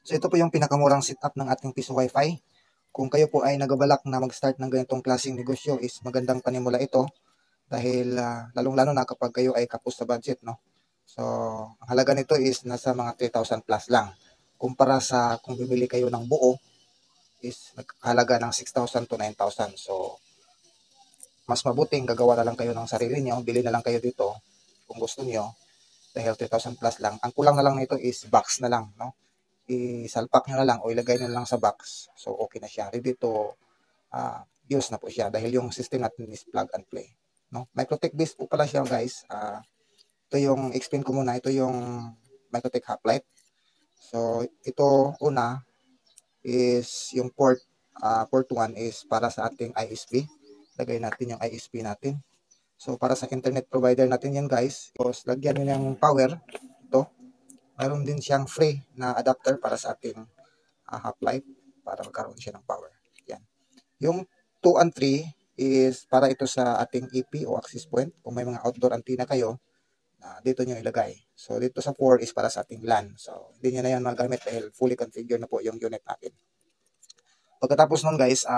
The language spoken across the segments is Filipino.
So ito po yung pinakamurang setup ng ating Piso Wi-Fi. Kung kayo po ay nagabalak na mag-start ng ganitong klaseng negosyo is magandang panimula ito dahil lalong-lalo na kapag kayo ay kapos sa budget, no? So ang halaga nito is nasa mga 3,000 plus lang. Kumpara sa kung bibili kayo ng buo is nagkahalaga ng 6,000 to 9,000. So mas mabuting gagawa na lang kayo ng sarili niyo, bili na lang kayo dito kung gusto niyo dahil 3,000 plus lang. Ang kulang na lang nito is box na lang, no? Isalpak nyo na lang o ilagay nyo na lang sa box. So, okay na siya. Ready to use na po siya dahil yung system natin is plug and play. No? Microtech based po pala siya, guys. Ito yung, explain ko muna, ito yung Microtech Hoplite. So, ito una is yung port 1 is para sa ating ISP. Lagay natin yung ISP natin. So, para sa internet provider natin yan, guys. Tapos, lagyan nyo ng power. Ito. Mayroon din siyang free na adapter para sa ating Hoplite para magkaroon siya ng power. Yan. Yung 2 and 3 is para ito sa ating EP o access point. Kung may mga outdoor antenna kayo, dito nyo ilagay. So, dito sa 4 is para sa ating LAN. So, hindi nyo na yan magamit dahil fully configured na po yung unit natin. Pagkatapos nun, guys,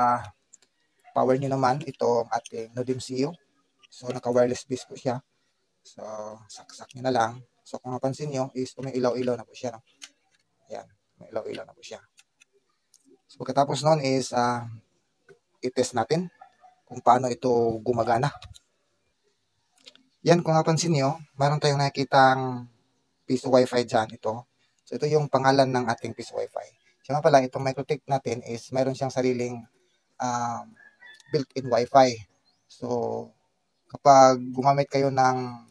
power nyo naman itong ating Node MCU. So, naka-wireless base po siya. So, saksak nyo na lang. So, kung mapansin nyo, is umiilaw-ilaw na po siya. No? Ayan, umiilaw-ilaw na po siya. So, pagkatapos nun is, i-test natin kung paano ito gumagana. Yan, kung mapansin nyo, mayroon tayong nakikitang Piso Wi-Fi dyan, ito. So, ito yung pangalan ng ating Piso Wi-Fi. Siya nga pala, itong Microtech natin is mayroon siyang sariling built-in Wi-Fi. So, kapag gumamit kayo ng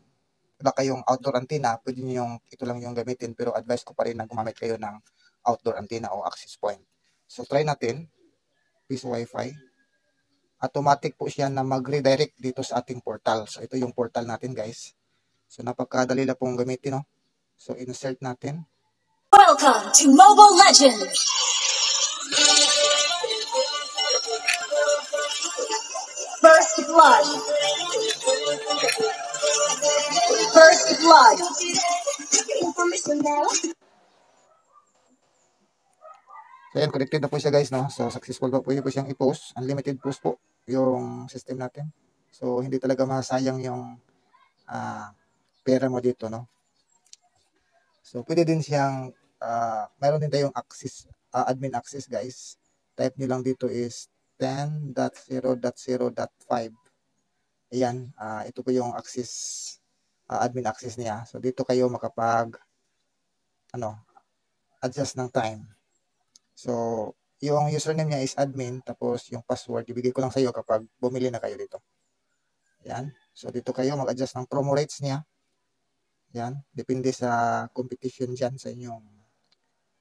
wala kayong outdoor antenna, pwede nyo yung, ito lang yung gamitin, pero advice ko pa rin na gumamit kayo ng outdoor antenna o access point. So, try natin, Piso Wi-Fi. Automatic po siya na mag-redirect dito sa ating portal. So, ito yung portal natin, guys. So, napakadali na pong gamitin, no? So, insert natin. Welcome to Mobile Legends! First Blood! First Blood! So, ayan, connected na po siya, guys, no? So, successful po siyang i-post. Unlimited post po yung system natin. So, hindi talaga masayang yung pera mo dito, no? So, pwede din siyang, mayroon din tayong access, admin access, guys. Type nyo lang dito is 10.0.0.5. Ayan, ito po yung access, admin access niya. So, dito kayo makapag, adjust ng time. So, yung username niya is admin, tapos yung password, ibigay ko lang sa iyo kapag bumili na kayo dito. Yan. So, dito kayo mag-adjust ng promo rates niya. Yan. Depende sa competition dyan sa inyong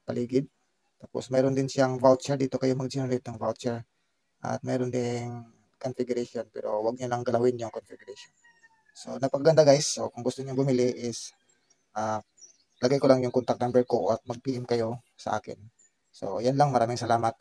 paligid. Tapos, mayroon din siyang voucher. Dito kayo mag-generate ng voucher. At mayroon ding configuration, pero wag niyo lang galawin yung configuration. So, napaganda, guys. So, kung gusto niyo bumili is, lagay ko lang yung contact number ko at mag-PM kayo sa akin. So, yan lang. Maraming salamat.